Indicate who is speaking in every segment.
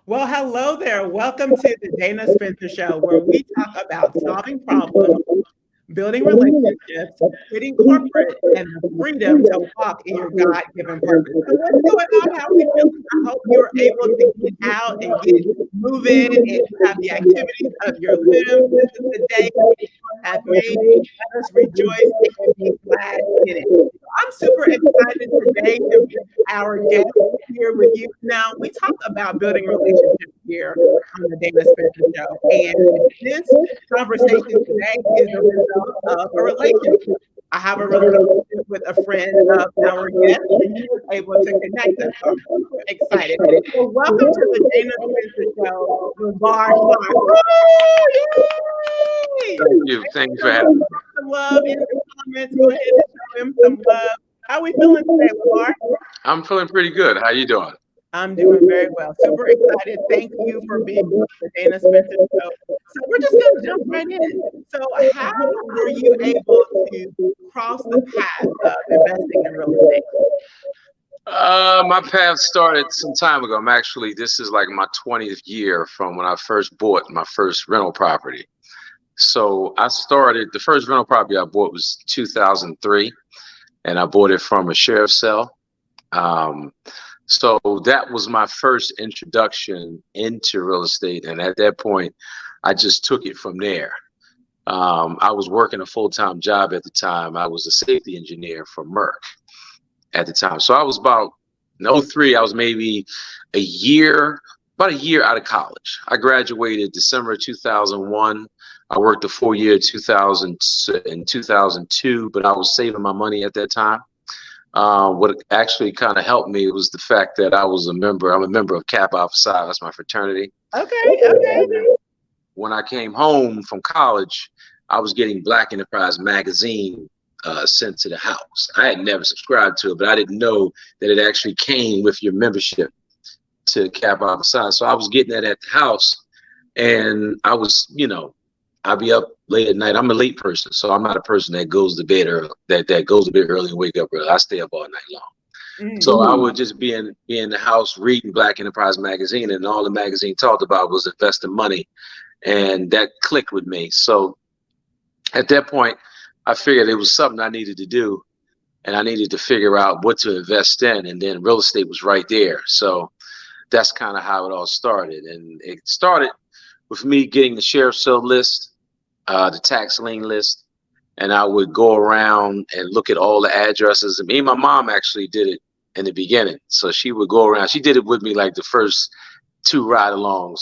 Speaker 1: Well, hello there. Welcome to the Dana Spencer Show, where we talk about solving problems, building relationships, quitting corporate, and the freedom to walk in your God-given purpose. So what's going on? How are we feeling? I hope you're able to get out and get moving and you have the activities of your limbs. This is the day have made. Let us rejoice and be glad in it. I'm super excited today to be our guest here with you. Now, we talk about building relationships here on the Dana Spencer Show. And this conversation today is a result of a relationship. I have a relationship with a friend of our guest, and he was able to connect us. So I'm super excited. So welcome to the Dana Spencer Show, Levar. Yay!
Speaker 2: Thank you. Thank you for having me.
Speaker 1: Some love in the comments. Go ahead and show him some love. How are we feeling today, Levar?
Speaker 2: I'm feeling pretty good. How you doing?
Speaker 1: I'm doing very well. Super excited. Thank you for being on the Dana Spencer Show. So we're just going to jump right in. So how were you able to cross the path of investing in real estate?
Speaker 2: My path started some time ago. This is like my 20th year from when I first bought my first rental property. So the first rental property I bought was 2003, and I bought it from a sheriff's cell. Um, so that was my first introduction into real estate. And at that point, I just took it from there. I was working a full-time job at the time. I was a safety engineer for Merck at the time. So I was about in '03, I was maybe about a year out of college. I graduated December 2001. I worked a full year 2000 in 2002, but I was saving my money at that time. What actually kind of helped me was the fact that I'm a member of Kappa Alpha Psi. That's my fraternity.
Speaker 1: Okay.
Speaker 2: When I came home from college, I was getting Black Enterprise magazine sent to the house. I had never subscribed to it, but I didn't know that it actually came with your membership to Kappa Alpha Psi. So I was getting that at the house, and I'd be up late at night. I'm a late person, so I'm not a person that goes to bed early, that goes to bed early and wake up early. I stay up all night long. So I would just be in the house reading Black Enterprise magazine, and all the magazine talked about was investing money, and that clicked with me. So at that point, I figured it was something I needed to do, and I needed to figure out what to invest in, and then real estate was right there. So that's kind of how it all started, and it started with me getting the sheriff's sale list, the tax lien list, and I would go around and look at all the addresses. And me and my mom actually did it in the beginning, so she would go around. She did it with me like the first two ride-alongs,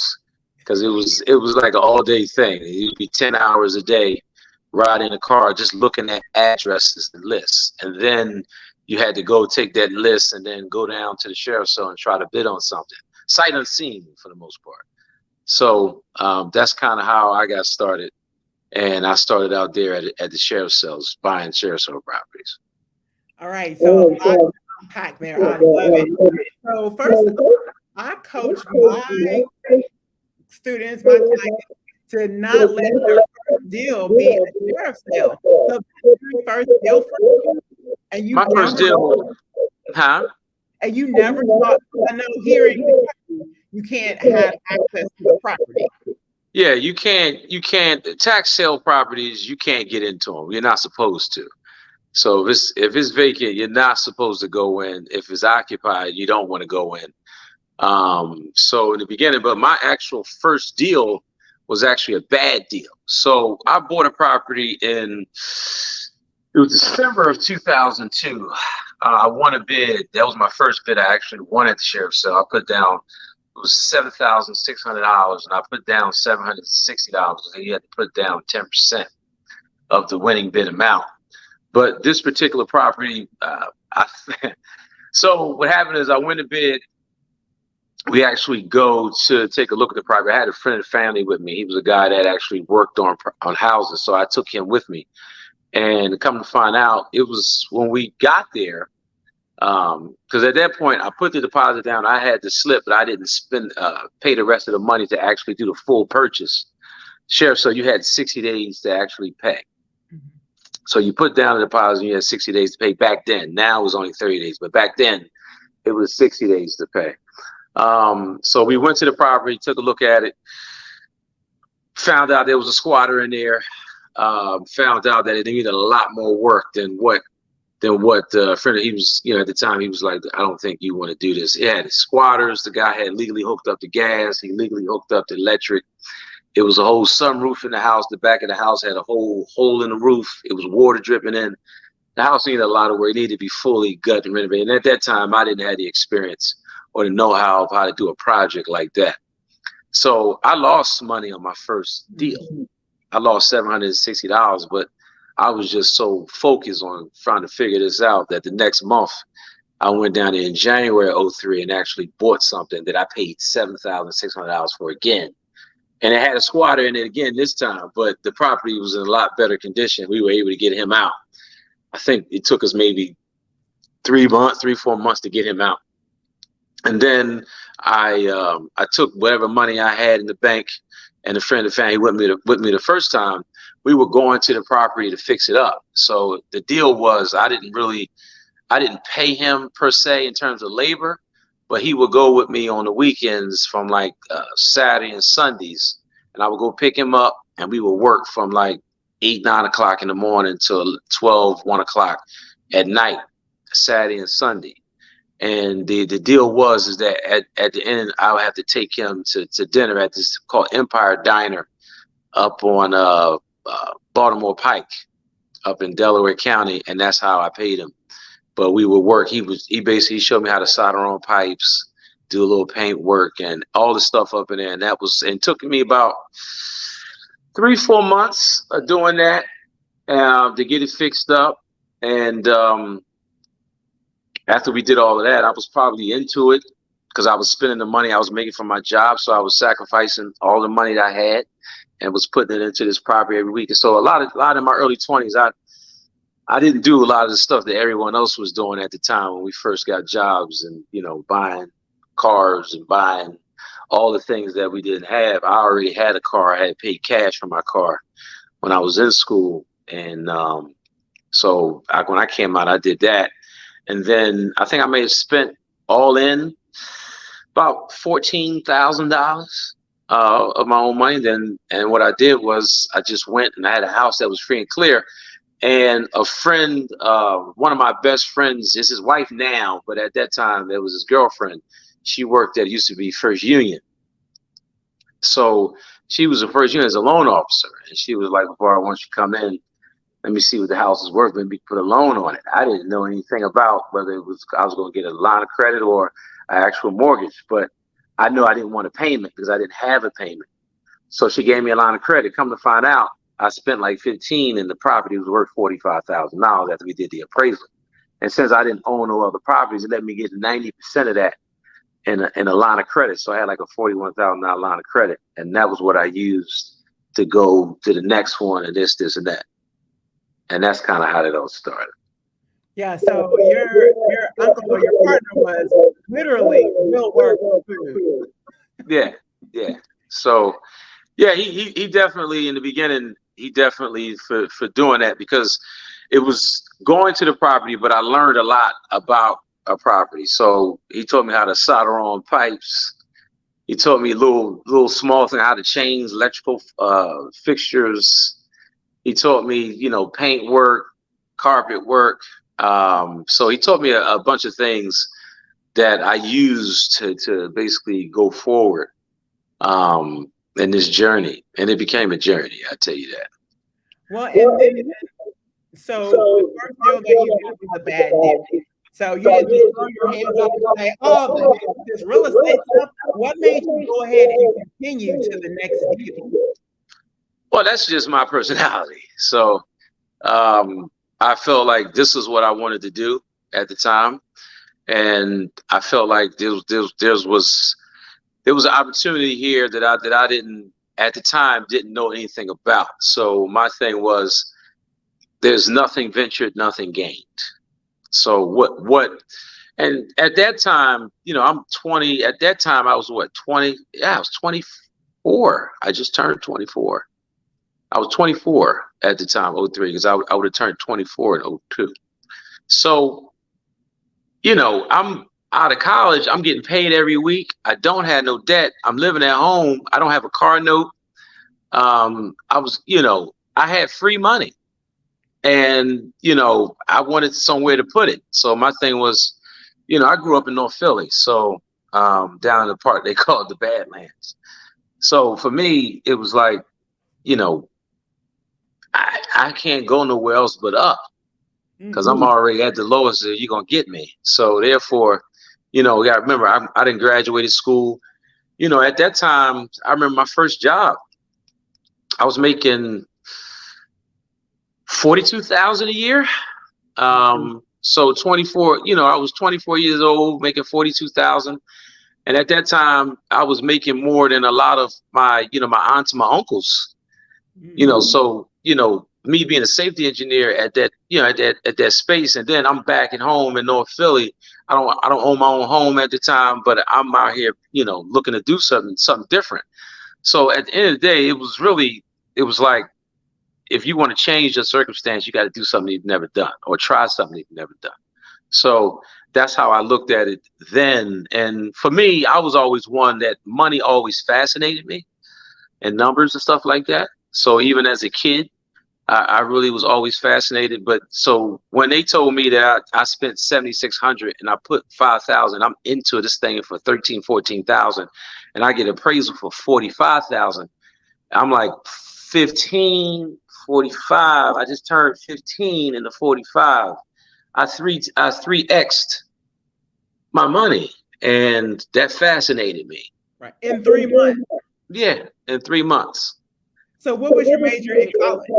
Speaker 2: because it was like an all-day thing. It'd be 10 hours a day riding in a car just looking at addresses and lists, and then you had to go take that list and then go down to the sheriff's cell and try to bid on something, sight unseen for the most part. So that's kind of how I got started, and I started out there at the sheriff's cells buying sheriff's sale properties.
Speaker 1: All right. So a lot to unpack there. I love it. So first, I coach my students, my clients, to not let their first deal be a sheriff's sale. So that's your first deal for you, and you
Speaker 2: My first
Speaker 1: never
Speaker 2: deal, huh?
Speaker 1: and you never thought. I know here in Kentucky, you can't have access to the property.
Speaker 2: Yeah, you can't tax sale properties. You can't get into them. You're not supposed to. So if it's vacant, you're not supposed to go in. If it's occupied, you don't want to go in. So in the beginning, but my actual first deal was actually a bad deal. So I bought a property it was December of 2002. I won a bid. That was my first bid. I actually won at the sheriff's sale. I put down, it was $7,600, and I put down $760. And you had to put down 10% of the winning bid amount. But this particular property, so what happened is I win a bid. We actually go to take a look at the property. I had a friend and family with me. He was a guy that actually worked on houses, so I took him with me. And come to find out, it was when we got there, because at that point I put the deposit down. I had the slip, but I didn't pay the rest of the money to actually do the full purchase. Sheriff, so you had 60 days to actually pay. So you put down the deposit, and you had 60 days to pay back then. Now it was only 30 days, but back then it was 60 days to pay. So we went to the property, took a look at it, found out there was a squatter in there. Found out that it needed a lot more work than what friend he was, at the time he was like, I don't think you want to do this. It had squatters. The guy had legally hooked up the gas. He legally hooked up the electric. It was a whole sunroof in the house. The back of the house had a whole hole in the roof. It was water dripping in. The house needed a lot of work. It needed to be fully gut and renovated. And at that time, I didn't have the experience or the know-how of how to do a project like that. So I lost money on my first deal. I lost $760, but I was just so focused on trying to figure this out that the next month I went down there in January of 03 and actually bought something that I paid $7,600 for again. And it had a squatter in it again this time, but the property was in a lot better condition. We were able to get him out. I think it took us maybe 4 months to get him out. And then I took whatever money I had in the bank, and a friend of the family with me the first time. We were going to the property to fix it up. So the deal was I didn't pay him per se in terms of labor, but he would go with me on the weekends from like Saturday and Sundays, and I would go pick him up, and we would work from like 8, 9 o'clock in the morning till 12, 1 o'clock at night, Saturday and Sunday. And the deal was that at the end, I would have to take him to dinner at this called Empire Diner up on Baltimore Pike up in Delaware County, and that's how I paid him. But we would work. He basically showed me how to solder on pipes, do a little paint work, and all the stuff up in there. And it took me about 3, 4 months of doing that to get it fixed up. And after we did all of that, I was probably into it because I was spending the money I was making from my job. So I was sacrificing all the money that I had and was putting it into this property every week. And so a lot in my early 20s, I didn't do a lot of the stuff that everyone else was doing at the time when we first got jobs and, buying cars and buying all the things that we didn't have. I already had a car. I had paid cash for my car when I was in school. And so when I came out, I did that. And then I think I may have spent all in about $14,000 of my own money. And what I did was I just went and I had a house that was free and clear. And a friend, one of my best friends, is his wife now, but at that time it was his girlfriend. She worked at used to be First Union. So she was a First Union as a loan officer. And she was like, "Levar, why don't you come in? Let me see what the house is worth. Maybe put a loan on it." I didn't know anything about whether I was going to get a line of credit or an actual mortgage, but I knew I didn't want a payment because I didn't have a payment. So she gave me a line of credit. Come to find out, I spent like 15 and the property was worth $45,000 after we did the appraisal. And since I didn't own no other properties, it let me get 90% of that in a line of credit. So I had like a $41,000 line of credit. And that was what I used to go to the next one and this and that. And that's kind of how it all started.
Speaker 1: Yeah, so your uncle or your partner was literally real work for food.
Speaker 2: Yeah. So yeah, he definitely in the beginning, he definitely for doing that because it was going to the property, but I learned a lot about a property. So he taught me how to solder on pipes. He taught me little small thing, how to change electrical fixtures. He taught me, paint work, carpet work. So he taught me a bunch of things that I used to basically go forward in this journey. And it became a journey, I tell you that.
Speaker 1: Well, and then, so the first deal that you did was a bad deal. So you didn't just throw your hands up and say, "Oh, this real estate stuff." What made you go ahead and continue to the next deal?
Speaker 2: Well, that's just my personality. So I felt like this is what I wanted to do at the time, and I felt like there was an opportunity here that I didn't at the time didn't know anything about. So my thing was, there's nothing ventured, nothing gained. So what? And at that time, I'm 20. At that time, I was 20? Yeah, I was 24. I just turned 24. I was 24 at the time, 03, because I would have turned 24 in 02. So, I'm out of college, I'm getting paid every week. I don't have no debt. I'm living at home. I don't have a car note. I was, I had free money, and I wanted somewhere to put it. So my thing was, I grew up in North Philly, so down in the part they call it the Badlands. So for me, it was like, you know, I can't go nowhere else but up, because I'm already at the lowest that you're gonna get me. So therefore, you gotta remember, I didn't graduate school. At that time, I remember my first job. I was making 42,000 a year. So 24, I was 24 years old, making 42,000. And at that time, I was making more than a lot of my aunts and my uncles. So me being a safety engineer at that, at that space, and then I'm back at home in North Philly. I don't own my own home at the time, but I'm out here, looking to do something different. So at the end of the day, it was like, if you want to change your circumstance, you got to do something you've never done, or try something you've never done. So that's how I looked at it then. And for me, I was always one that money always fascinated me, and numbers and stuff like that. So even as a kid, I really was always fascinated. But so when they told me that I spent 7,600 and I put 5,000, I'm into this thing for 13, 14,000, and I get appraisal for 45,000. I'm like 15, 45. I just turned 15 into 45. I 3x'd my money, and that fascinated me.
Speaker 1: Right. In 3 months.
Speaker 2: Yeah, in 3 months.
Speaker 1: So what was your major in college?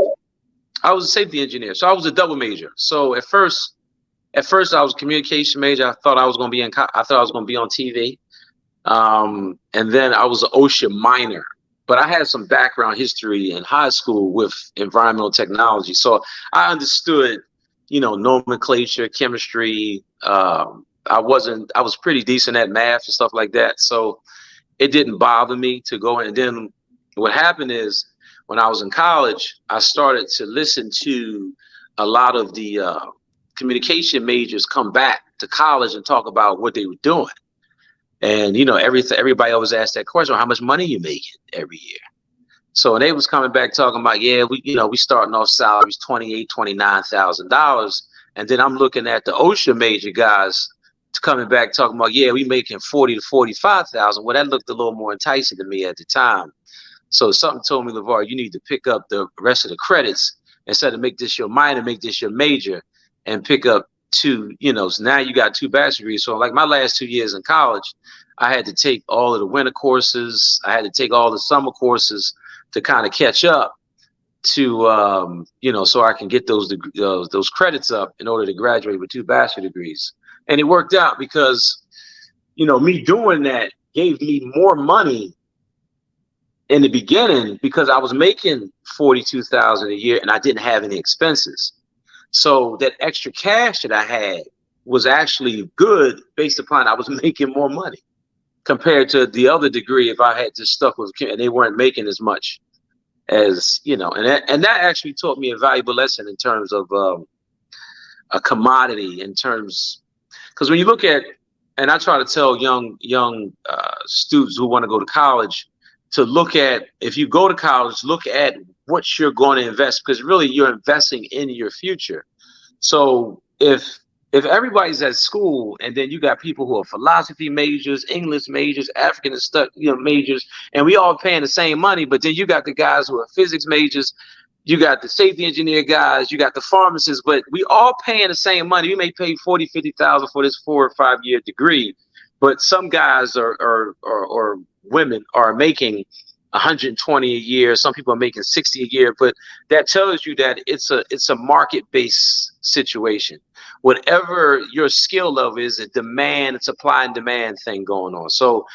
Speaker 2: I was a safety engineer, so I was a double major. So at first I was a communication major. I thought I was going to be on TV, and then I was an OSHA minor. But I had some background history in high school with environmental technology, so I understood, nomenclature, chemistry. I was pretty decent at math and stuff like that, so it didn't bother me to go in. And then what happened is, when I was in college, I started to listen to a lot of the communication majors come back to college and talk about what they were doing. And, everybody always asked that question, how much money you making every year? So they was coming back talking about, yeah, we starting off salaries $28,000, $29,000. And then I'm looking at the OSHA major guys coming back talking about, yeah, we making 40 to 45,000. Well, that looked a little more enticing to me at the time. So something told me, Levar, you need to pick up the rest of the credits instead of make this your minor, make this your major, and pick up two, so now you got 2 bachelor's degrees. So like my last 2 years in college, I had to take all of the winter courses. I had to take all the summer courses to kind of catch up to, so I can get those credits up in order to graduate with 2 bachelor's degrees. And it worked out because, me doing that gave me more money in the beginning, because I was making 42,000 a year and I didn't have any expenses. So that extra cash that I had was actually good, based upon I was making more money compared to the other degree. If I had just stuck with, and they weren't making as much as, and that actually taught me a valuable lesson in terms of a commodity, in terms, because when you look at, and I try to tell young students who want to go to college, to look at, if you go to college, look at what you're going to invest, because really you're investing in your future. So if everybody's at school, and then you got people who are philosophy majors, English majors, African and stuff, majors, and we all paying the same money, but then you got the guys who are physics majors, you got the safety engineer guys, you got the pharmacists, but we all paying the same money. We may pay 40, 50,000 for this 4 or 5 year degree, but some guys or women are making 120 a year. Some people are making 60 a year, but that tells you that it's a market-based situation. Whatever your skill level is, it's supply and demand thing going on. So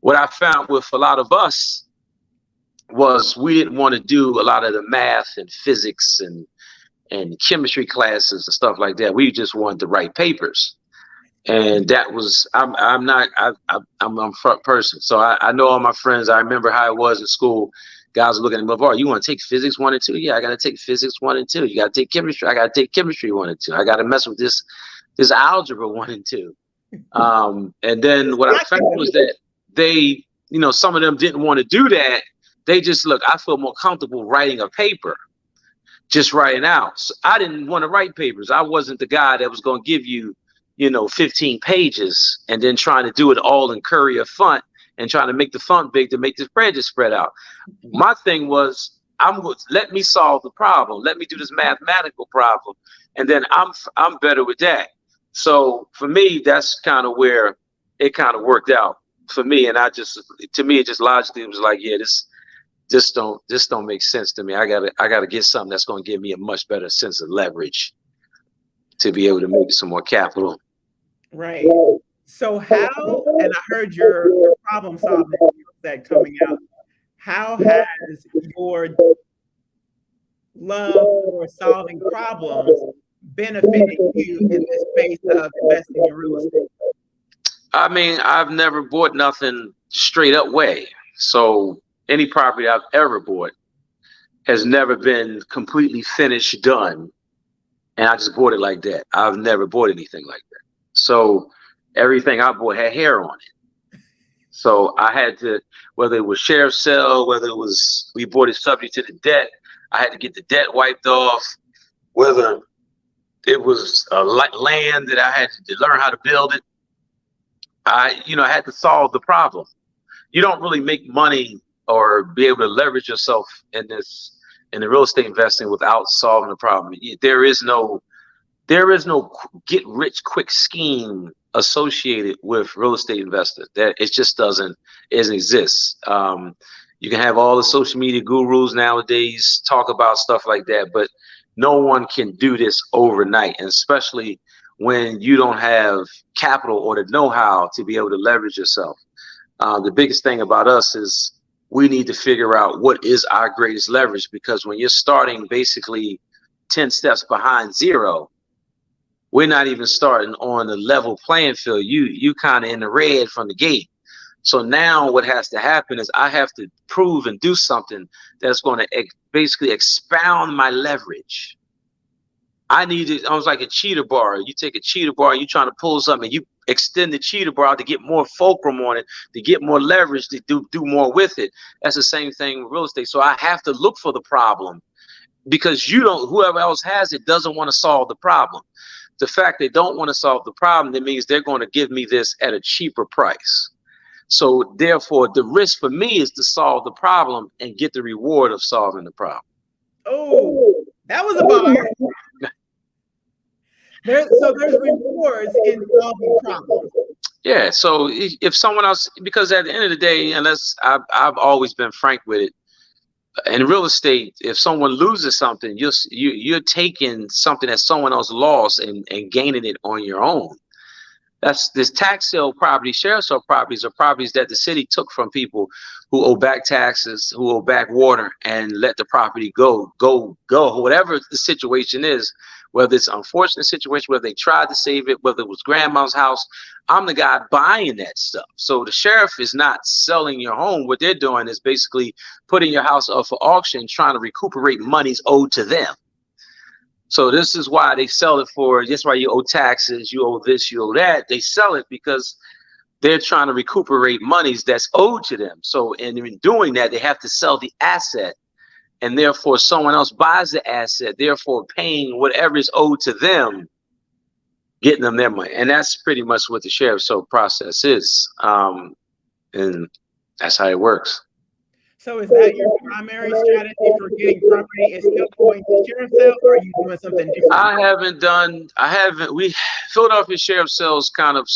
Speaker 2: what I found with a lot of us was, we didn't want to do a lot of the math and physics and chemistry classes and stuff like that. We just wanted to write papers. And that was, I'm a front person. So I know all my friends. I remember how it was in school. Guys are looking at me, Levar, you want to take physics 1 and 2? Yeah, I got to take physics 1 and 2. You got to take chemistry. I got to take chemistry 1 and 2. I got to mess with this algebra 1 and 2. And then what I found was that they, some of them didn't want to do that. They just, look, I feel more comfortable writing a paper, just writing out. So I didn't want to write papers. I wasn't the guy that was going to give you, 15 pages and then trying to do it all in Courier font and trying to make the font big to make the pages spread out. My thing was, let me solve the problem. Let me do this mathematical problem, and then I'm better with that. So for me, that's kind of where it kind of worked out for me. And to me, it just logically was like, yeah, this don't make sense to me. I gotta get something that's going to give me a much better sense of leverage to be able to make some more capital.
Speaker 1: Right. So how, and I heard your problem solving that coming out. How has your love for solving problems benefited you in this space of investing in real estate?
Speaker 2: I mean, I've never bought nothing straight up way. So any property I've ever bought has never been completely finished, done, and I just bought it like that. I've never bought anything like that. So everything I bought had hair on it. So I had to, whether it was sheriff sale, whether it was we bought it subject to the debt, I had to get the debt wiped off. Whether it was a land that I had to learn how to build it, I had to solve the problem. You don't really make money or be able to leverage yourself in the real estate investing without solving the problem. There is no get rich quick scheme associated with real estate investing. That it just doesn't exist. You can have all the social media gurus nowadays talk about stuff like that, but no one can do this overnight, and especially when you don't have capital or the know-how to be able to leverage yourself. The biggest thing about us is we need to figure out what is our greatest leverage, because when you're starting basically 10 steps behind zero, we're not even starting on a level playing field. You kind of in the red from the gate. So now what has to happen is I have to prove and do something that's going to basically expound my leverage. I was like a cheetah bar. You take a cheetah bar and you're trying to pull something, you extend the cheetah bar out to get more fulcrum on it, to get more leverage, to do more with it. That's the same thing with real estate. So I have to look for the problem, because whoever else has it doesn't want to solve the problem. The fact they don't want to solve the problem, that means they're going to give me this at a cheaper price. So therefore, the risk for me is to solve the problem and get the reward of solving the problem.
Speaker 1: Oh, that was a bar. There's rewards in solving problems.
Speaker 2: Yeah. So if someone else, because at the end of the day, unless I've always been frank with it, in real estate, if someone loses something, you're taking something that someone else lost and gaining it on your own. That's this tax sale property, sheriff sale properties are properties that the city took from people who owe back taxes, who owe back water, and let the property go, whatever the situation is, whether it's an unfortunate situation, whether they tried to save it, whether it was grandma's house. I'm the guy buying that stuff. So the sheriff is not selling your home. What they're doing is basically putting your house up for auction, trying to recuperate monies owed to them. So this is why they sell it for. That's why you owe taxes, you owe this, you owe that. They sell it because they're trying to recuperate monies that's owed to them. So in doing that, they have to sell the asset, and therefore someone else buys the asset, therefore paying whatever is owed to them, getting them their money. And that's pretty much what the sheriff sale process is. And that's how it works.
Speaker 1: So is that your primary strategy for getting property? Is still going to sheriff sale, or are you doing something different?
Speaker 2: Philadelphia sheriff sales kind of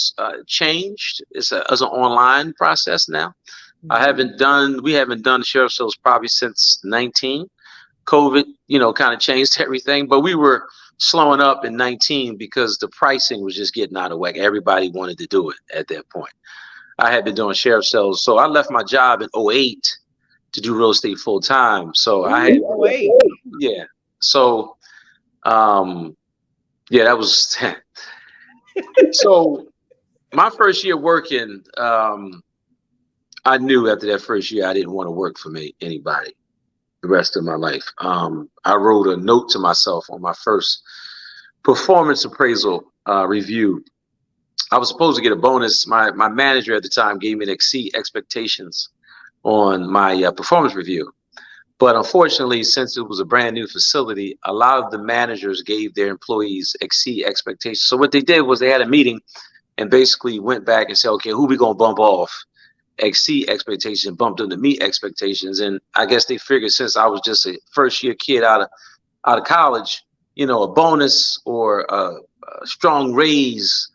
Speaker 2: changed. It's as an online process now. Mm-hmm. We haven't done sheriff sales probably since 19. COVID, kind of changed everything, but we were slowing up in 19 because the pricing was just getting out of whack. Everybody wanted to do it at that point. I had been doing sheriff sales, so I left my job in 08 to do real estate full time. So yeah. So, that was, so my first year working, I knew after that first year, I didn't want to work for anybody the rest of my life. I wrote a note to myself on my first performance appraisal review. I was supposed to get a bonus. My manager at the time gave me an exceed expectations on my performance review. But unfortunately, since it was a brand new facility, a lot of the managers gave their employees exceed expectations. So what they did was they had a meeting and basically went back and said, okay, who we gonna bump off? Exceed expectations, bumped them to meet expectations. And I guess they figured since I was just a first year kid out of college, a bonus or a strong raise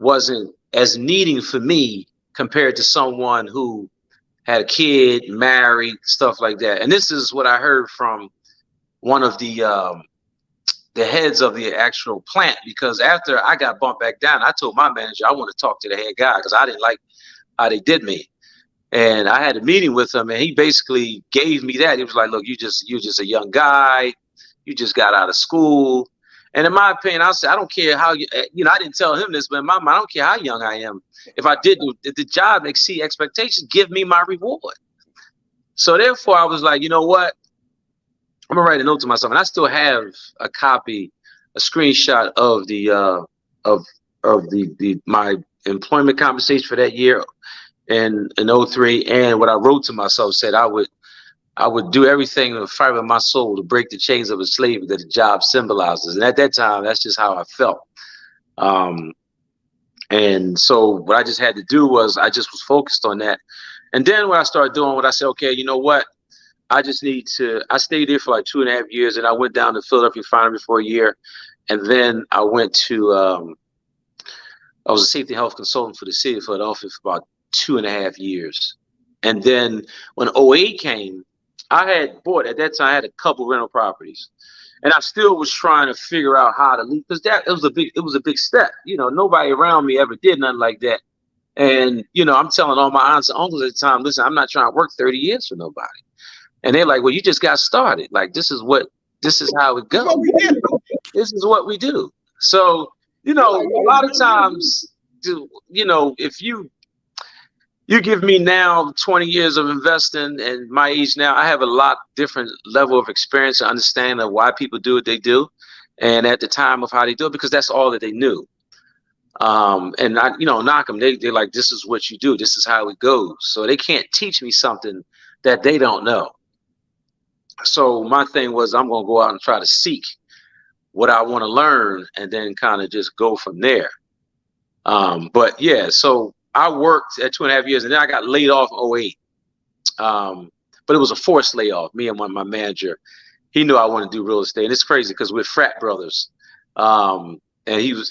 Speaker 2: wasn't as needing for me compared to someone who had a kid, married, stuff like that. And this is what I heard from one of the heads of the actual plant, because after I got bumped back down, I told my manager I want to talk to the head guy because I didn't like how they did me. And I had a meeting with him, and he basically gave me that. He was like, "Look, you're just a young guy. You just got out of school." And in my opinion, I said, I don't care how I didn't tell him this, but in my mind, I don't care how young I am. If I did the job exceed expectations, give me my reward. So therefore, I was like, you know what? I'm gonna write a note to myself, and I still have a copy, a screenshot of the my employment compensation for that year in 03, and what I wrote to myself said I would do everything in the fiber of my soul to break the chains of a slavery that the job symbolizes. And at that time, that's just how I felt. And so what I just had to do was I just was focused on that. And then when I started doing what I said, okay, you know what? I stayed there for like 2.5 years, and I went down to Philadelphia Refinery for a year. And then I went to, I was a safety health consultant for the city of Philadelphia for about 2.5 years. And then when '08 came, at that time I had a couple rental properties, and I still was trying to figure out how to leave, because it was a big step. Nobody around me ever did nothing like that. And I'm telling all my aunts and uncles at the time, listen, I'm not trying to work 30 years for nobody. And they're like, well, you just got started. Like, this is how it goes. This is what we do. So, a lot of times, if you give me now 20 years of investing, and my age now, I have a lot different level of experience and understanding of why people do what they do, and at the time of how they do it, because that's all that they knew. And I, knock them. They're like, this is what you do. This is how it goes. So they can't teach me something that they don't know. So my thing was, I'm going to go out and try to seek what I want to learn, and then kind of just go from there. But yeah, so I worked at 2.5 years, and then I got laid off in '08. But it was a forced layoff. Me and my manager, he knew I wanted to do real estate. And it's crazy because we're frat brothers. And he was,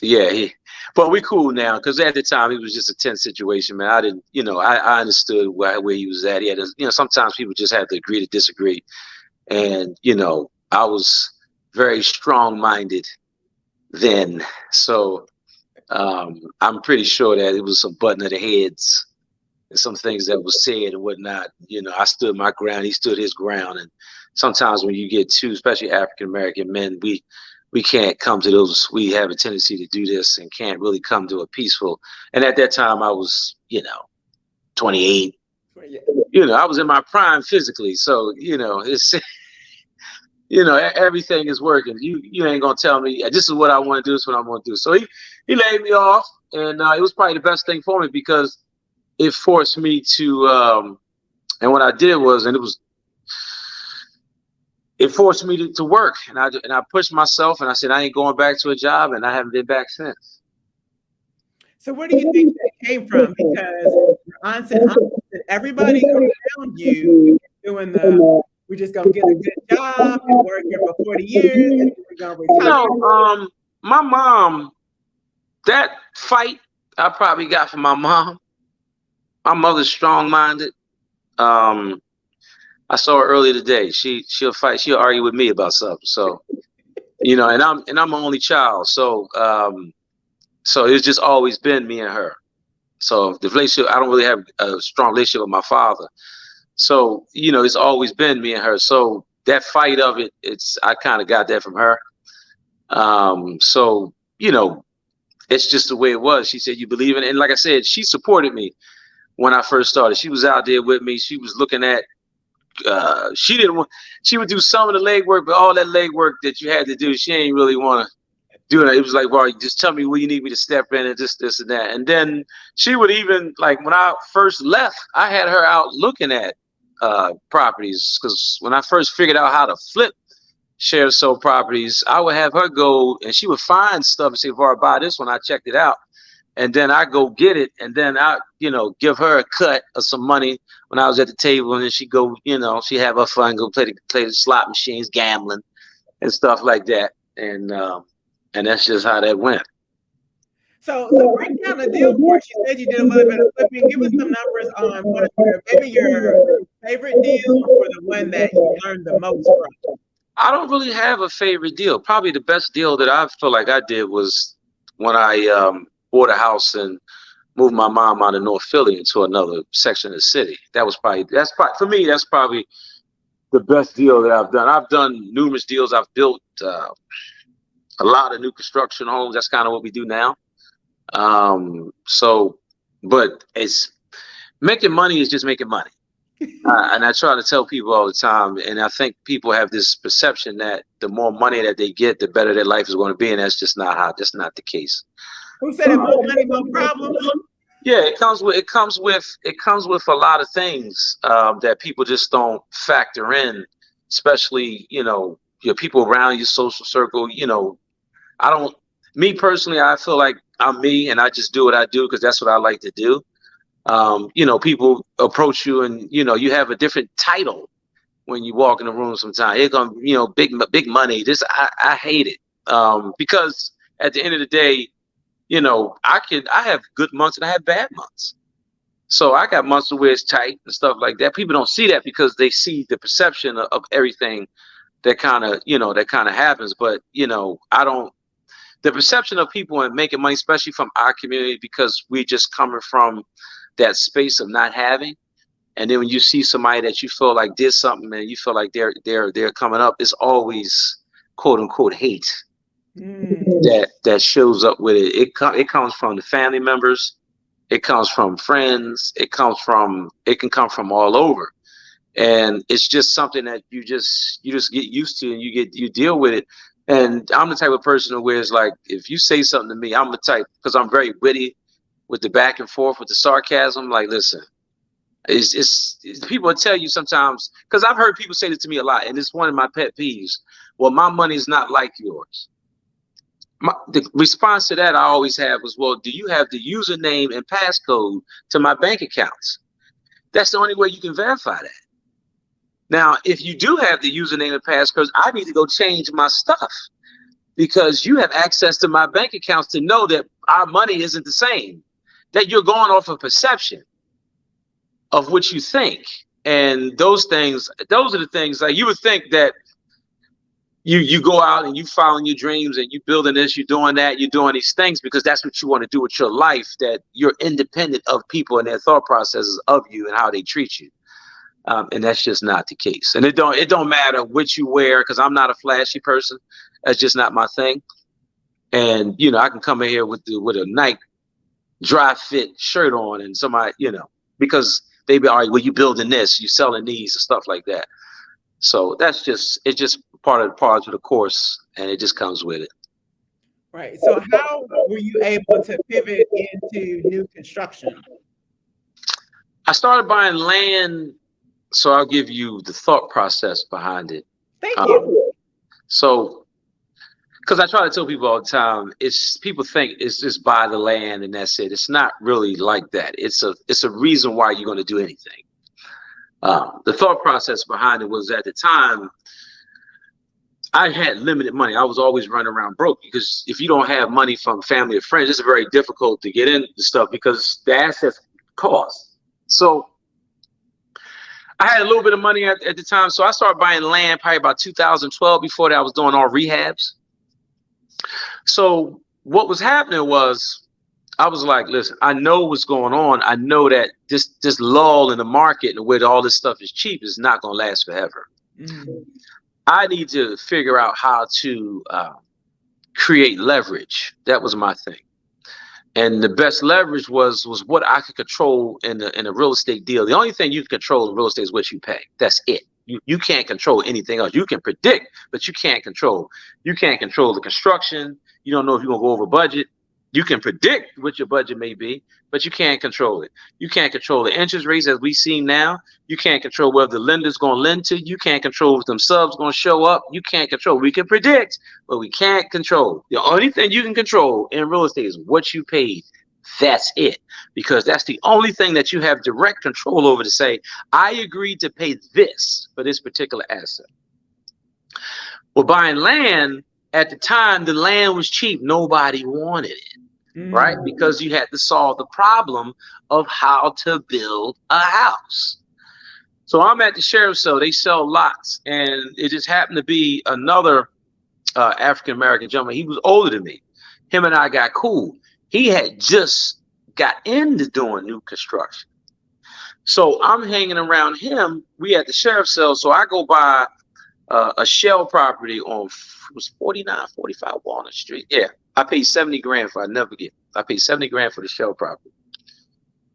Speaker 2: but we cool now, because at the time it was just a tense situation, man. I didn't, I understood where he was at. He had, sometimes people just have to agree to disagree. And, I was very strong-minded then. So I'm pretty sure that it was some button of the heads and some things that was said and whatnot. I stood my ground. He stood his ground. And sometimes when you get two, especially African-American men, we can't come to those. We have a tendency to do this and can't really come to a peaceful. And at that time I was, 28. I was in my prime physically. So, it's, everything is working. You ain't going to tell me this is what I want to do. This is what I'm going to do. So he laid me off, and it was probably the best thing for me, because it forced me to, and what I did was, it forced me to work, and I pushed myself, and I said, I ain't going back to a job, and I haven't been back since.
Speaker 1: So where do you think that came from? Because your aunts and uncles and everybody around you doing we're just gonna get a good job and work here for 40 years, and we're gonna retire.
Speaker 2: My mom, that fight I probably got from my mom. My mother's strong-minded. I saw her earlier today. She'll fight. She'll argue with me about something. So, and I'm an only child. So, so it's just always been me and her. So the relationship, I don't really have a strong relationship with my father. So, it's always been me and her. So that fight of it, I kind of got that from her. So, it's just the way it was. She said, you believe in it. And like I said, she supported me when I first started. She was out there with me. She was looking at, she would do some of the leg work, but all that leg work that you had to do, she ain't really want to doing it. It was like, well, just tell me where you need me to step in and this and that. And then she would even, like, when I first left, I had her out looking at properties, because when I first figured out how to flip share sold properties, I would have her go and she would find stuff and say, Levar, buy this one. I checked it out. And then I go get it, and then I, give her a cut of some money when I was at the table, and then she go, she have her fun, go play the slot machines, gambling and stuff like that. And that's just how that went.
Speaker 1: So break down the deal for us. You said you did a little bit of flipping. Give us some numbers on one of your favorite deal or the one that you learned the most from.
Speaker 2: I don't really have a favorite deal. Probably the best deal that I feel like I did was when I bought a house and moved my mom out of North Philly into another section of the city. That's probably for me. That's probably the best deal that I've done. I've done numerous deals. I've built a lot of new construction homes. That's kind of what we do now. But it's making money is just making money. And I try to tell people all the time, and I think people have this perception that the more money that they get, the better their life is going to be, and that's just not the case.
Speaker 1: Who said it? More money, more problems?
Speaker 2: Yeah, it comes with a lot of things that people just don't factor in, especially your people around your social circle. Me personally, I feel like I'm me, and I just do what I do because that's what I like to do. People approach you, and you have a different title when you walk in the room. Sometimes here come big money. I hate it because at the end of the day, I have good months and I have bad months. So I got months where it's tight and stuff like that. People don't see that because they see the perception of everything that kind of happens. But I don't. The perception of people and making money, especially from our community, because we just coming from that space of not having, and then when you see somebody that you feel like did something and you feel like they're coming up, it's always quote unquote hate that shows up with it. It comes from the family members, it comes from friends, it can come from all over, and it's just something that you just get used to, and you deal with it. And I'm the type of person where it's like, if you say something to me, I'm the type, because I'm very witty with the back and forth, with the sarcasm. Like, listen, it's people will tell you sometimes, because I've heard people say this to me a lot, and it's one of my pet peeves. Well, my money is not like yours. The response to that I always have was, well, do you have the username and passcode to my bank accounts? That's the only way you can verify that. Now, if you do have the username and passcodes, I need to go change my stuff, because you have access to my bank accounts to know that our money isn't the same, that you're going off of perception of what you think. And those are the things, like, you would think that you go out and you following your dreams and you building this, you're doing that, you're doing these things because that's what you want to do with your life, that you're independent of people and their thought processes of you and how they treat you. And that's just not the case. And it don't matter what you wear, because I'm not a flashy person. That's just not my thing. And I can come in here with a Nike dry fit shirt on, and somebody, because they be, all right, well, you building this, you selling these and stuff like that. So it's just part of the course, and it just comes with it.
Speaker 1: Right. So how were you able to pivot into new construction?
Speaker 2: I started buying land. So I'll give you the thought process behind it.
Speaker 1: Thank you.
Speaker 2: So, because I try to tell people all the time, people think it's just buy the land and that's it. It's not really like that. It's a reason why you're going to do anything. The thought process behind it was, at the time, I had limited money. I was always running around broke, because if you don't have money from family or friends, it's very difficult to get into stuff because the assets cost. So I had a little bit of money at the time, so I started buying land probably about 2012. Before that, I was doing all rehabs. So what was happening was, I was like, listen, I know what's going on. I know that this lull in the market and where all this stuff is cheap is not going to last forever. Mm-hmm. I need to figure out how to create leverage. That was my thing. And the best leverage was what I could control in a real estate deal. The only thing you can control in real estate is what you pay. That's it. You can't control anything else. You can predict, but you can't control. You can't control the construction. You don't know if you're going to go over budget. You can predict what your budget may be, but you can't control it. You can't control the interest rates as we see now. You can't control whether the lender's going to lend to you. You can't control if them subs going to show up. You can't control. We can predict, but we can't control. The only thing you can control in real estate is what you paid. That's it, because that's the only thing that you have direct control over to say, I agreed to pay this for this particular asset. Well, buying land, at the time, the land was cheap. Nobody wanted it, right? Because you had to solve the problem of how to build a house. So I'm at the sheriff's sale. They sell lots, and it just happened to be another African-American gentleman. He was older than me. Him and I got cool. He had just got into doing new construction. So I'm hanging around him. We at the sheriff's sale. So I go by a shell property on, it was 4945 Walnut Street. Yeah, I paid 70 grand for it. I never forget. I paid 70 grand for the shell property.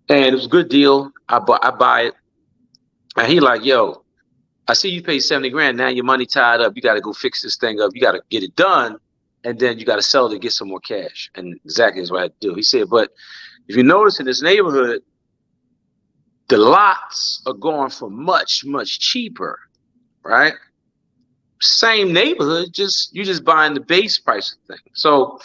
Speaker 2: And it was a good deal. I buy it. And he like, yo, I see you paid 70 grand. Now your money tied up. You got to go fix this thing up. You got to get it done. And then you got to sell it to get some more cash. And exactly that's what I had to do. He said, but if you notice in this neighborhood, the lots are going for much, much cheaper, right? Same neighborhood, you're just buying the base price of the thing. So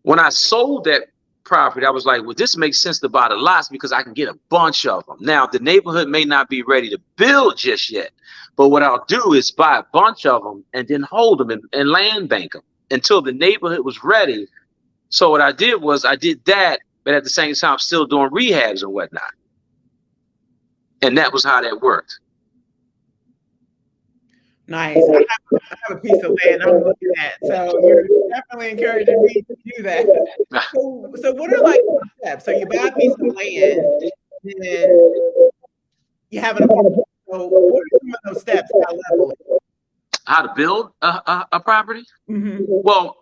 Speaker 2: when I sold that property, I was like, well, this makes sense to buy the lots because I can get a bunch of them. Now, the neighborhood may not be ready to build just yet, but what I'll do is buy a bunch of them and then hold them and land bank them until the neighborhood was ready. So what I did was I did that, but at the same time, still doing rehabs and whatnot. And that was how that worked.
Speaker 1: Nice. I have a piece of land I'm looking at. So you're definitely encouraging me to do that. So what are like the steps? So you buy a piece of land, then you have an apartment. So what are some of those steps?
Speaker 2: How to build a property?
Speaker 1: Mm-hmm.
Speaker 2: Well,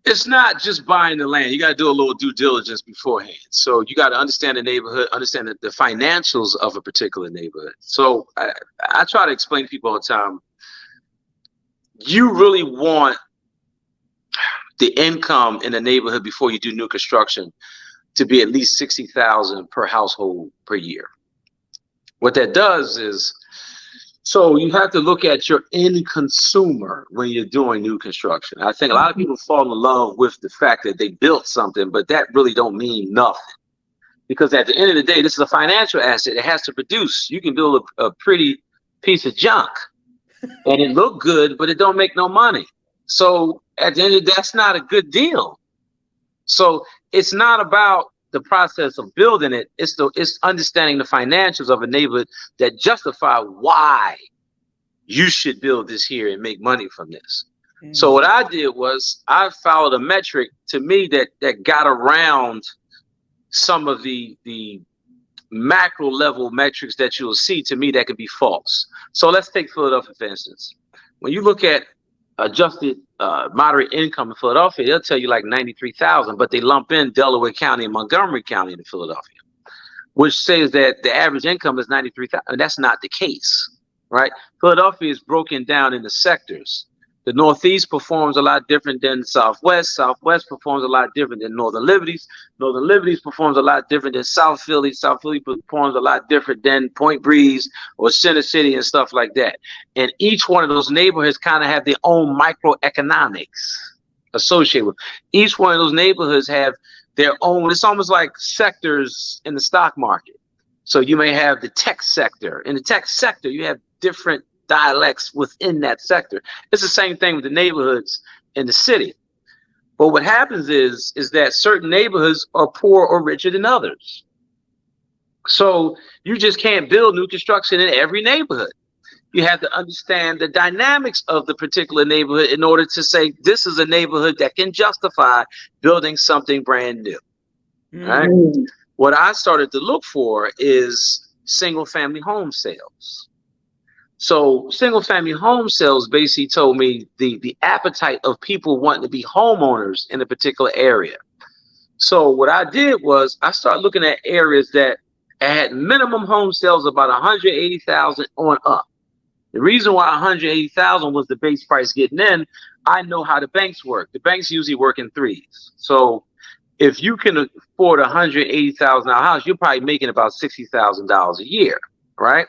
Speaker 2: it's not just buying the land. You got to do a little due diligence beforehand. So you got to understand the neighborhood, understand the financials of a particular neighborhood. So I try to explain to people all the time, you really want the income in the neighborhood before you do new construction to be at least $60,000 per household per year. What that does is, so you have to look at your end consumer when you're doing new construction. I think a lot of people fall in love with the fact that they built something, but that really don't mean nothing. Because at the end of the day, this is a financial asset. It has to produce. You can build a pretty piece of junk and it look good, but it don't make no money. So at the end of the day, that's not a good deal. So it's not about the process of building it. It's understanding the financials of a neighborhood that justify why you should build this here and make money from this. Mm-hmm. So what I did was I followed a metric to me that got around some of the macro level metrics that you'll see to me that could be false. So let's take Philadelphia, for instance. When you look at adjusted moderate income in Philadelphia, they'll tell you like 93,000, but they lump in Delaware County and Montgomery County into Philadelphia, which says that the average income is 93,000. And that's not the case, right? Philadelphia is broken down into sectors. The Northeast performs a lot different than the Southwest. Southwest performs a lot different than Northern Liberties. Northern Liberties performs a lot different than South Philly. South Philly performs a lot different than Point Breeze or Center City and stuff like that. And each one of those neighborhoods kind of have their own microeconomics associated with. Each one of those neighborhoods have their own, it's almost like sectors in the stock market. So you may have the tech sector. In the tech sector, you have different dialects within that sector. It's the same thing with the neighborhoods in the city. But what happens is that certain neighborhoods are poor or richer than others. So you just can't build new construction in every neighborhood. You have to understand the dynamics of the particular neighborhood in order to say this is a neighborhood that can justify building something brand new. Right? What I started to look for is single family home sales. So single family home sales basically told me the appetite of people wanting to be homeowners in a particular area. So what I did was I started looking at areas that had minimum home sales about 180,000 on up. The reason why 180,000 was the base price getting in, I know how the banks work. The banks usually work in threes. So if you can afford a $180,000 house, you're probably making about $60,000 a year, right?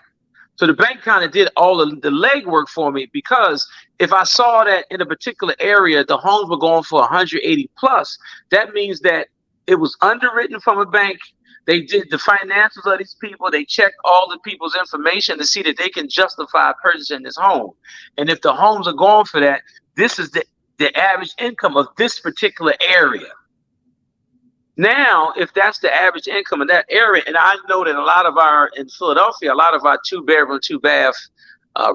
Speaker 2: So the bank kind of did all the legwork for me, because if I saw that in a particular area the homes were going for 180 plus, that means that it was underwritten from a bank. They did the financials of these people. They checked all the people's information to see that they can justify purchasing this home. And if the homes are going for that, this is the average income of this particular area. Now, if that's the average income in that area, and I know that in Philadelphia, a lot of our 2-bedroom, 2-bath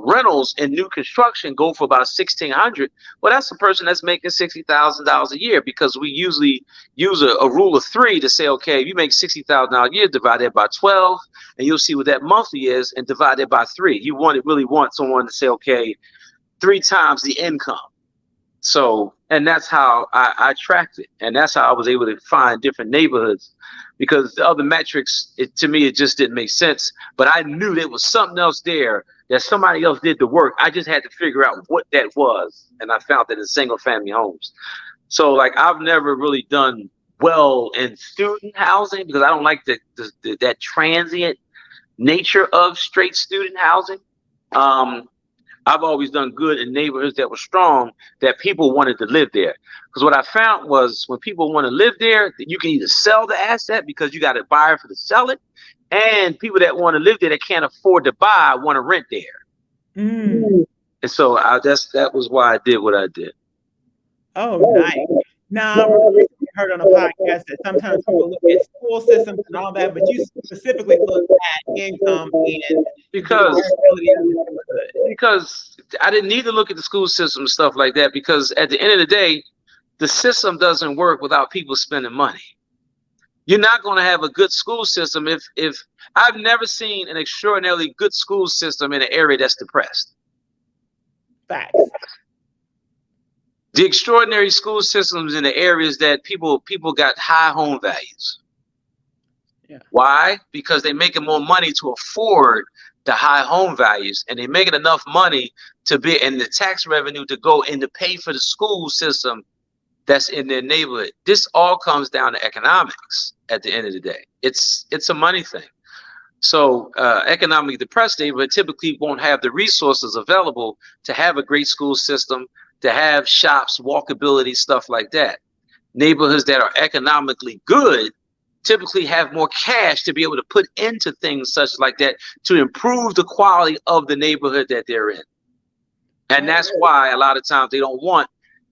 Speaker 2: rentals in new construction go for about 1,600. Well, that's a person that's making $60,000 a year, because we usually use a rule of three to say, okay, if you make $60,000 a year, divide that by 12, and you'll see what that monthly is, and divide it by 3. You really want someone to say, okay, 3 times the income. So, and that's how I tracked it. And that's how I was able to find different neighborhoods, because the other metrics, to me, it just didn't make sense. But I knew there was something else there, that somebody else did the work. I just had to figure out what that was. And I found that in single family homes. So like, I've never really done well in student housing, because I don't like that transient nature of straight student housing. I've always done good in neighborhoods that were strong, that people wanted to live there. Because what I found was, when people want to live there, you can either sell the asset because you got a buyer for to sell it, and people that want to live there that can't afford to buy want to rent there.
Speaker 1: Mm.
Speaker 2: And so that was why I did what I did.
Speaker 1: Oh, nice. Now, I recently heard on a podcast that sometimes people look at school systems and all that, but you specifically look at income and
Speaker 2: because
Speaker 1: desirability of the neighborhood.
Speaker 2: Because I didn't need to look at the school system and stuff like that, because at the end of the day, the system doesn't work without people spending money. You're not going to have a good school system if I've never seen an extraordinarily good school system in an area that's depressed.
Speaker 1: Facts.
Speaker 2: The extraordinary school systems in the areas that people got high home values.
Speaker 1: Yeah.
Speaker 2: Why? Because they're making more money to afford the high home values, and they're making enough money to be in the tax revenue to go in to pay for the school system that's in their neighborhood. This all comes down to economics at the end of the day. It's a money thing. So economically depressed neighborhood typically won't have the resources available to have a great school system, to have shops, walkability, stuff like that. Neighborhoods that are economically good typically have more cash to be able to put into things such like that to improve the quality of the neighborhood that they're in. And that's why a lot of times they don't want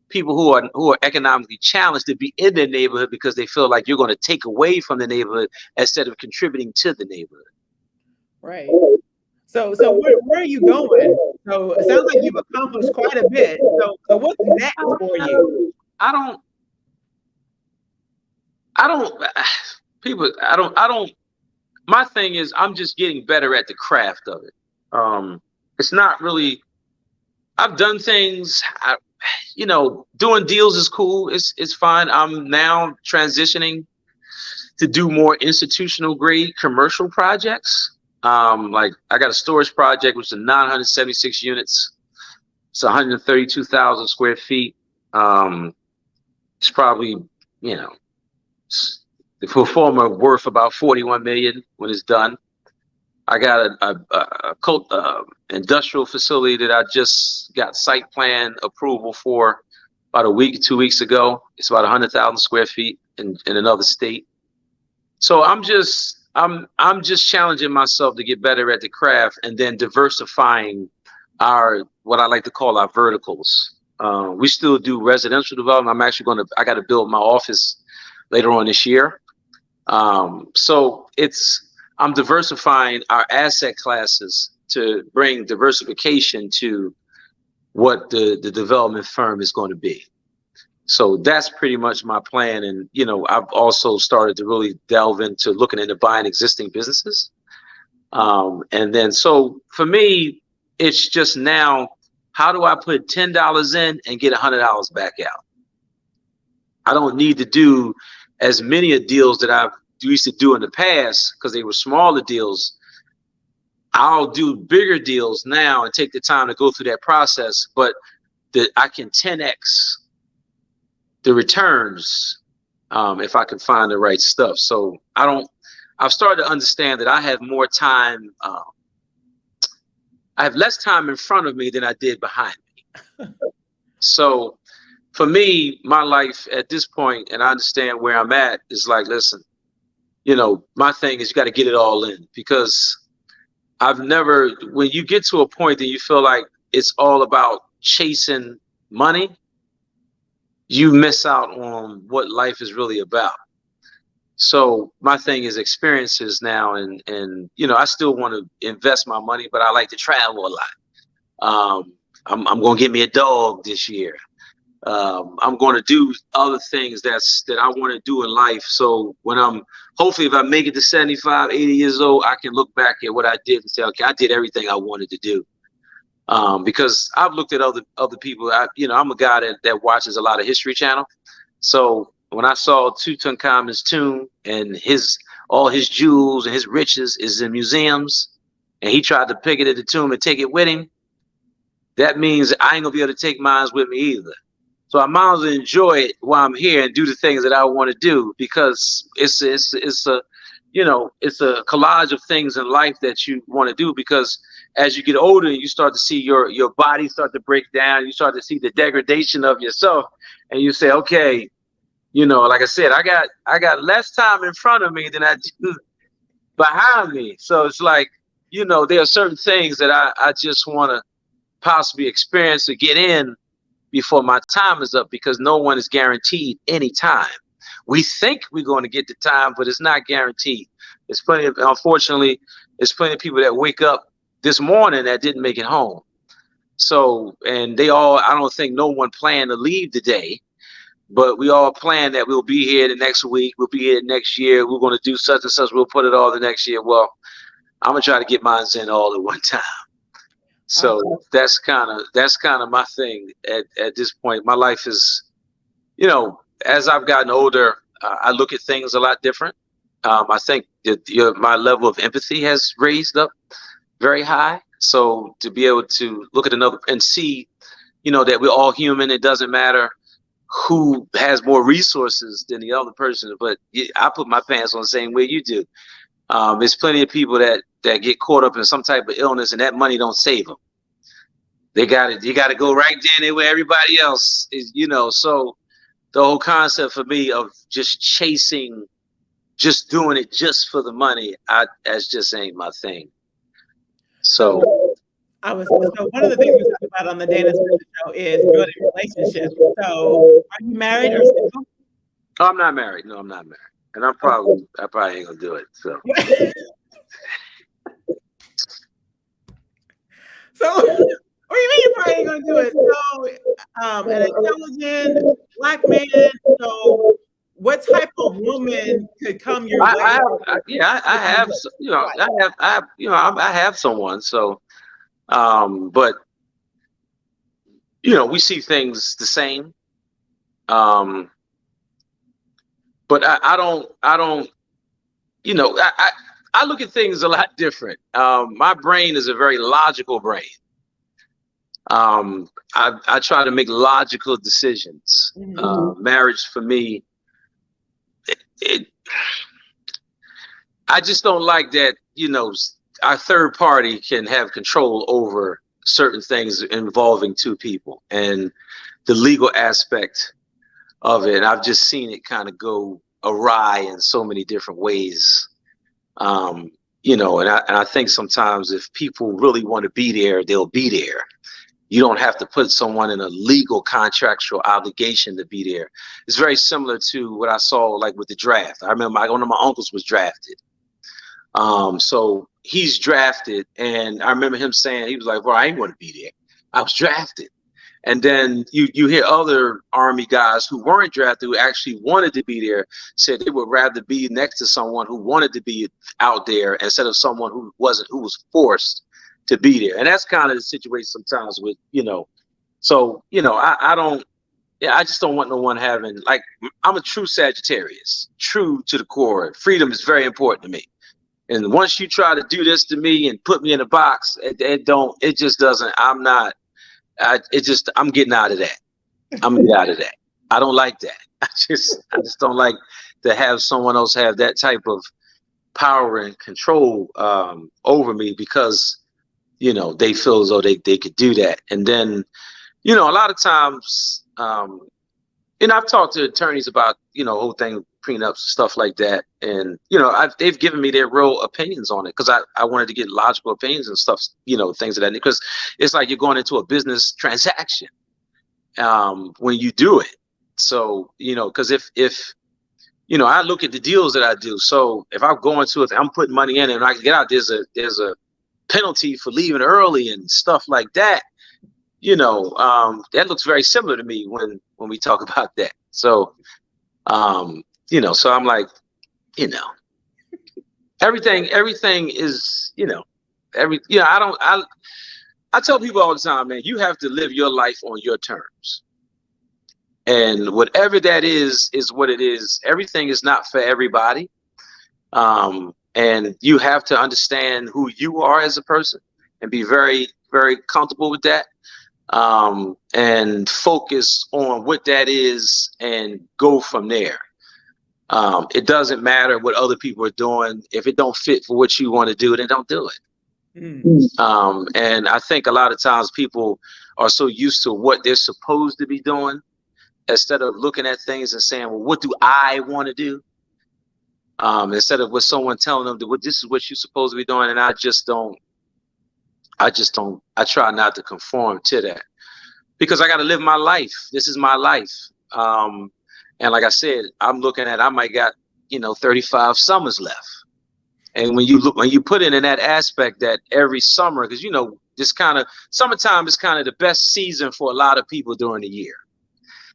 Speaker 2: people who are economically challenged to be in their neighborhood, because they feel like you're going to take away from the neighborhood instead of contributing to the neighborhood.
Speaker 1: Right. So where are you going? So it sounds like you've accomplished quite a bit. So what's next for you?
Speaker 2: I don't my thing is, I'm just getting better at the craft of it. It's not really, I've done things, doing deals is cool. It's fine. I'm now transitioning to do more institutional grade commercial projects. Like I got a storage project, which is 976 units. It's 132,000 square feet. It's probably, the performer worth about 41 million when it's done. I got a industrial facility that I just got site plan approval for about a week, 2 weeks ago. It's about 100,000 square feet in another state. So I'm just challenging myself to get better at the craft, and then diversifying what I like to call our verticals. We still do residential development. I got to build my office later on this year. So I'm diversifying our asset classes to bring diversification to what the development firm is going to be. So that's pretty much my plan. And, I've also started to really delve into looking into buying existing businesses. And then, so for me, it's just now, how do I put $10 in and get $100 back out? I don't need to do as many deals that I've used to do in the past, because they were smaller deals. I'll do bigger deals now and take the time to go through that process, but that I can 10x the returns if I can find the right stuff. So I've started to understand that I have more time. I have less time in front of me than I did behind me. So for me, my life at this point, and I understand where I'm at, is like, listen, my thing is you got to get it all in, because when you get to a point that you feel like it's all about chasing money, you miss out on what life is really about. So my thing is experiences now, and I still want to invest my money, but I like to travel a lot. I'm going to get me a dog this year. I'm going to do other things that I want to do in life. So when hopefully if I make it to 75, 80 years old, I can look back at what I did and say, okay, I did everything I wanted to do. Because I've looked at other people. I'm a guy that watches a lot of History Channel. So when I saw Tutankhamun's tomb and all his jewels and his riches is in museums, and he tried to pick it at the tomb and take it with him, that means I ain't gonna be able to take mine with me either. So I might as well enjoy it while I'm here and do the things that I want to do, because it's a collage of things in life that you want to do. Because as you get older, you start to see your body start to break down. You start to see the degradation of yourself, and you say, okay, like I said, I got less time in front of me than I do behind me. So it's like, there are certain things that I just want to possibly experience or get in before my time is up, because no one is guaranteed any time. We think we're going to get the time, but it's not guaranteed. Unfortunately, there's plenty of people that wake up this morning that didn't make it home. So, and I don't think no one planned to leave today, but we all plan that we'll be here the next week. We'll be here next year. We're going to do such and such. We'll put it all the next year. Well, I'm going to try to get mine in all at one time. So that's kind of my thing at this point. My life is, as I've gotten older, I look at things a lot different. I think that my level of empathy has raised up very high. So to be able to look at another and see, that we're all human. It doesn't matter who has more resources than the other person, but I put my pants on the same way you do. There's plenty of people that get caught up in some type of illness, and that money don't save them. You got to go right there where everybody else is, so the whole concept for me of just doing it just for the money, that's just ain't my thing. So
Speaker 1: one of the things we talk about on the Dana Smith Show is building relationships. So are you married or single?
Speaker 2: Oh, I'm not married. No, I'm not married. And I probably ain't gonna do it. So
Speaker 1: what do you mean you probably ain't gonna do it? So an intelligent Black man, so what type of woman could come your way?
Speaker 2: I have someone. So but we see things the same. But I don't I look at things a lot different. My brain is a very logical brain. I try to make logical decisions. Mm-hmm. Marriage for me, I just don't like that, our third party can have control over certain things involving two people, and the legal aspect of it. I've just seen it kind of go awry in so many different ways. And I think sometimes if people really want to be there, they'll be there. You don't have to put someone in a legal contractual obligation to be there. It's very similar to what I saw like with the draft. I remember one of my uncles was drafted. So he's drafted, and I remember him saying, he was like, well, I ain't want to be there. I was drafted. And then you hear other Army guys who weren't drafted, who actually wanted to be there, said they would rather be next to someone who wanted to be out there instead of someone who wasn't, who was forced to be there. And that's kind of the situation sometimes with, so, I just don't want no one having, like, I'm a true Sagittarius, true to the core. Freedom is very important to me. And once you try to do this to me and put me in a box, it just doesn't, I'm getting out of that. I'm getting out of that. I don't like that. I just don't like to have someone else have that type of power and control over me because, they feel as though they could do that. And then, a lot of times, I've talked to attorneys about, whole thing, prenups, stuff like that. And, they've given me their real opinions on it because I wanted to get logical opinions and stuff, things of that, because it's like you're going into a business transaction when you do it. So, because if I look at the deals that I do. So if I'm going to, if I'm putting money in and I can get out, there's a penalty for leaving early and stuff like that. That looks very similar to me when we talk about that. So, so I'm like, everything is, I tell people all the time, man, you have to live your life on your terms. And whatever that is what it is. Everything is not for everybody. And you have to understand who you are as a person and be very, very comfortable with that. And focus on what that is and go from there. It doesn't matter what other people are doing. If it don't fit for what you want to do, then don't do it. And I think a lot of times people are so used to what they're supposed to be doing instead of looking at things and saying, well, what do I want to do? Instead of with someone telling them that well, this is what you're supposed to be doing. And I try not to conform to that because I got to live my life. This is my life. And like I said, I'm looking at, I might got, 35 summers left. And when you put it in that aspect that every summer, because, this kind of summertime is kind of the best season for a lot of people during the year.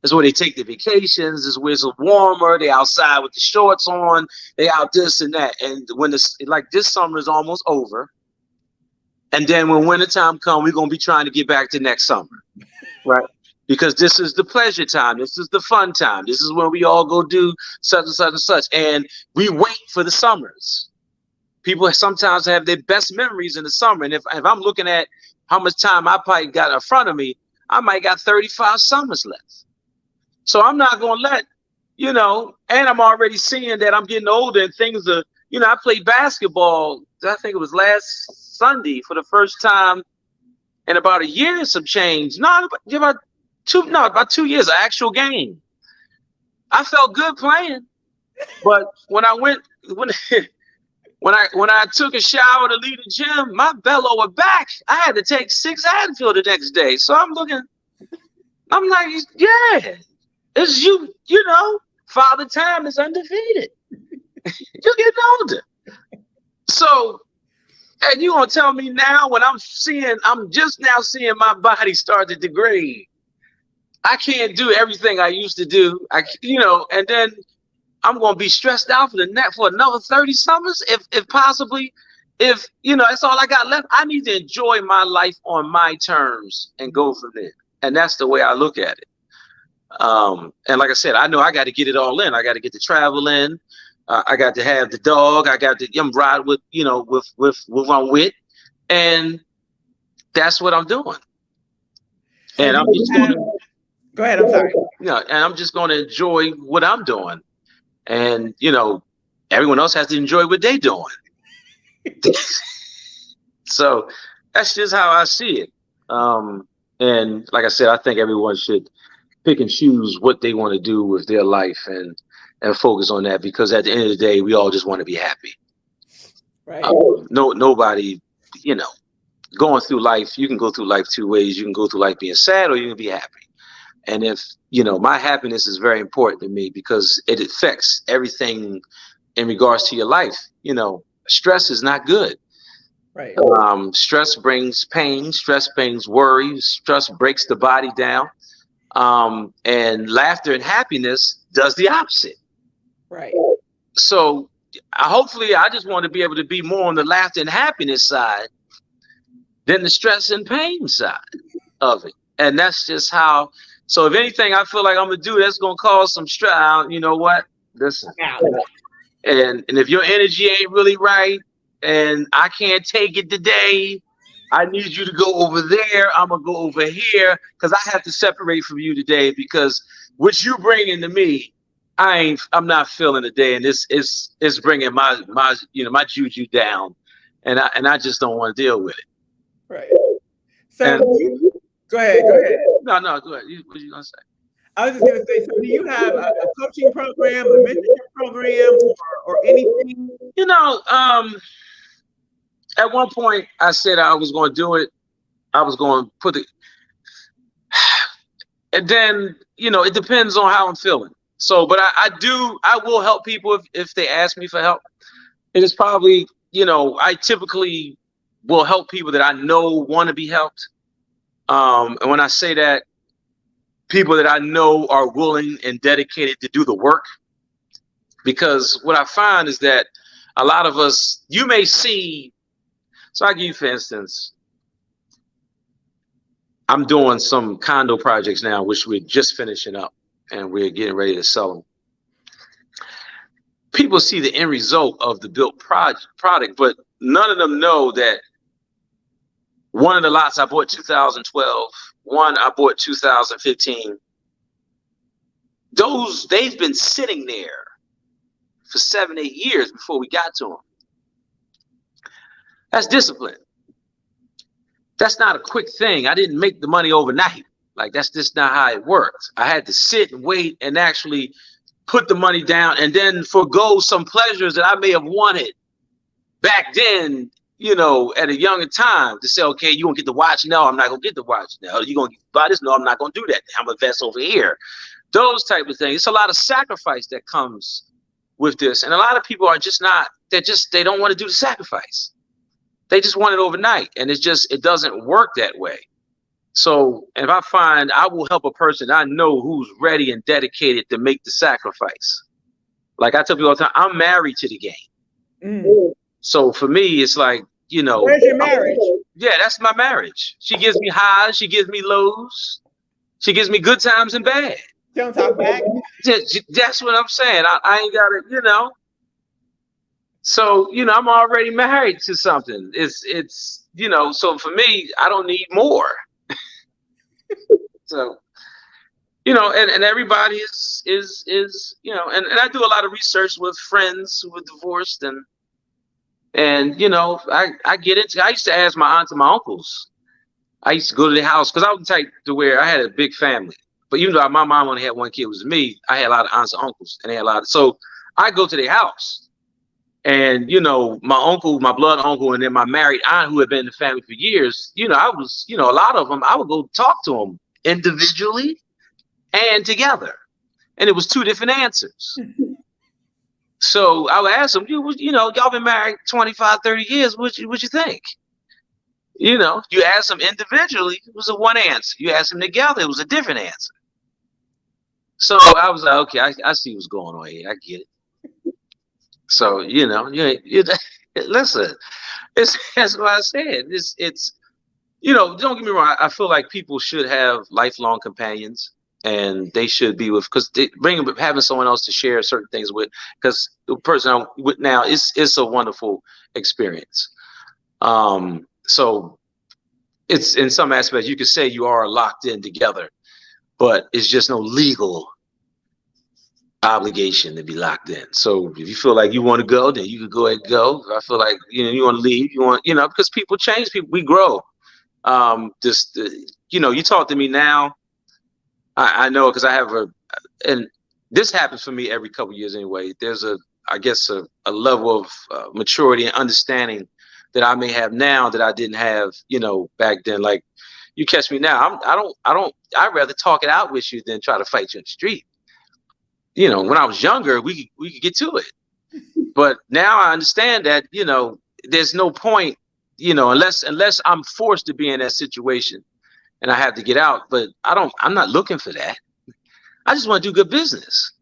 Speaker 2: That's where they take their vacations. This is where it's warmer. They outside with the shorts on. They out this and that. And when this summer is almost over. And then when wintertime comes, we're going to be trying to get back to next summer. Right. Because this is the pleasure time. This is the fun time. This is when we all go do such and such and such. And we wait for the summers. People sometimes have their best memories in the summer. And if I'm looking at how much time I probably got in front of me, I might got 35 summers left. So I'm not going to let, and I'm already seeing that I'm getting older and things are, I played basketball. I think it was last Sunday for the first time in about a year and some change. About 2 years, an actual game. I felt good playing. But when I took a shower to leave the gym, my lower back, I had to take 6 Advil the next day. So I'm like, yeah. It's Father Time is undefeated. You're getting older. So, and you gonna tell me now when I'm just now seeing my body start to degrade. I can't do everything I used to do. And then I'm gonna be stressed out for another 30 summers, if possibly, that's all I got left. I need to enjoy my life on my terms and go from there. And that's the way I look at it. And like I said, I know I got to get it all in. I got to get the travel in. I got to have the dog. I got to ride with, with I'm with, and that's what I'm doing.
Speaker 1: So
Speaker 2: and I'm just going to
Speaker 1: go ahead. I'm sorry.
Speaker 2: And I'm just going to enjoy what I'm doing, and everyone else has to enjoy what they're doing. So that's just how I see it. And like I said, I think everyone should pick and choose what they want to do with their life and focus on that, because at the end of the day, we all just want to be happy.
Speaker 1: Right.
Speaker 2: Nobody, going through life, you can go through life 2 ways. You can go through life being sad or you can be happy. And if, my happiness is very important to me because it affects everything in regards to your life. Stress is not good.
Speaker 1: Right.
Speaker 2: Stress brings pain. Stress brings worry. Stress breaks the body down. And laughter and happiness does the opposite.
Speaker 1: Right.
Speaker 2: So hopefully I just want to be able to be more on the laughter and happiness side than the stress and pain side of it. And that's just how. So if anything I feel like I'm going to do that's going to cause some stress, you know what? Listen. And if your energy ain't really right, and I can't take it today. I need you to go over there. I'm gonna go over here because I have to separate from you today because what you bringing to me, I'm not feeling today, and it's bringing my my juju down, and I just don't want to deal with it.
Speaker 1: Right. So
Speaker 2: And
Speaker 1: go ahead. Go ahead.
Speaker 2: no, go ahead. What you gonna say?
Speaker 1: I was just going to say, so do you have a coaching program, a mentorship program, or anything?
Speaker 2: At one point I said I was going to do it. I was going to put it, and then it depends on how I'm feeling. So, but I will help people if they ask me for help. It is probably I typically will help people that I know want to be helped. And when I say that, people that I know are willing and dedicated to do the work. Because what I find is that a lot of us, you may see, so I give you, for instance, I'm doing some condo projects now, which we're just finishing up and we're getting ready to sell them. People see the end result of the built product, but none of them know that one of the lots I bought 2012, one I bought 2015. They've been sitting there for 7-8 years before we got to them. That's discipline. That's not a quick thing. I didn't make the money overnight. Like, that's just not how it works. I had to sit and wait and actually put the money down and then forego some pleasures that I may have wanted back then, at a younger time, to say, okay, you gonna get the watch? No, I'm not gonna get the watch. No, you gonna buy this? No, I'm not gonna do that. I'm gonna invest over here. Those type of things. It's a lot of sacrifice that comes with this. And a lot of people are just not, they don't want to do the sacrifice. They just want it overnight. And it doesn't work that way. So if I find I will help a person I know who's ready and dedicated to make the sacrifice. Like I tell people all the time, I'm married to the game.
Speaker 1: Mm.
Speaker 2: So for me, it's like,
Speaker 1: Where's your marriage?
Speaker 2: Yeah, that's my marriage. She gives me highs, she gives me lows, she gives me good times and bad.
Speaker 1: Don't talk back.
Speaker 2: That's what I'm saying. I ain't got it, So, I'm already married to something. It's so for me, I don't need more. So, and everybody is and I do a lot of research with friends who were divorced and I get into, I used to ask my aunts and my uncles. I used to go to the house because I was the type to where I had a big family. But even though my mom only had one kid, it was me, I had a lot of aunts and uncles, and they had a lot of, so I go to their house. And, my uncle, my blood uncle, and then my married aunt who had been in the family for years, I was, a lot of them, I would go talk to them individually and together. And it was two different answers. So I would ask them, y'all been married 25, 30 years. What you think? You ask them individually, it was a one answer. You ask them together, it was a different answer. So I was like, okay, I see what's going on here. I get it. So, listen, that's what I said. It's don't get me wrong. I feel like people should have lifelong companions, and they should be with, because having someone else to share certain things with, because the person I'm with now is a wonderful experience. So it's, in some aspects, you could say you are locked in together, but it's just no legal obligation to be locked in. So if you feel like you want to go, then you can go ahead and go. If I feel like you want to leave, because people change, we grow. You talk to me now, I know, because I have and this happens for me every couple of years anyway. There's I guess a level of maturity and understanding that I may have now that I didn't have, back then. Like, you catch me now, I'd rather talk it out with you than try to fight you in the street. When I was younger, we could get to it. But now I understand that, there's no point, unless I'm forced to be in that situation and I have to get out. But I'm not looking for that. I just want to do good business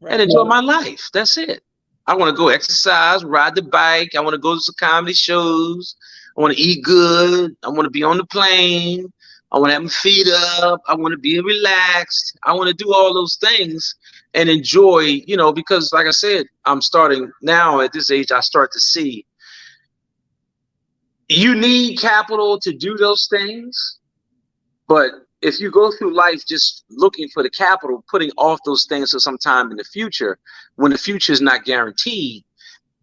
Speaker 2: and enjoy my life. That's it. I want to go exercise, ride the bike. I want to go to some comedy shows. I want to eat good. I want to be on the plane. I want to have my feet up. I want to be relaxed. I want to do all those things and enjoy, because like I said, I'm starting now at this age, I start to see You need capital to do those things, but if you go through life just looking for the capital, putting off those things for some time in the future, when the future is not guaranteed,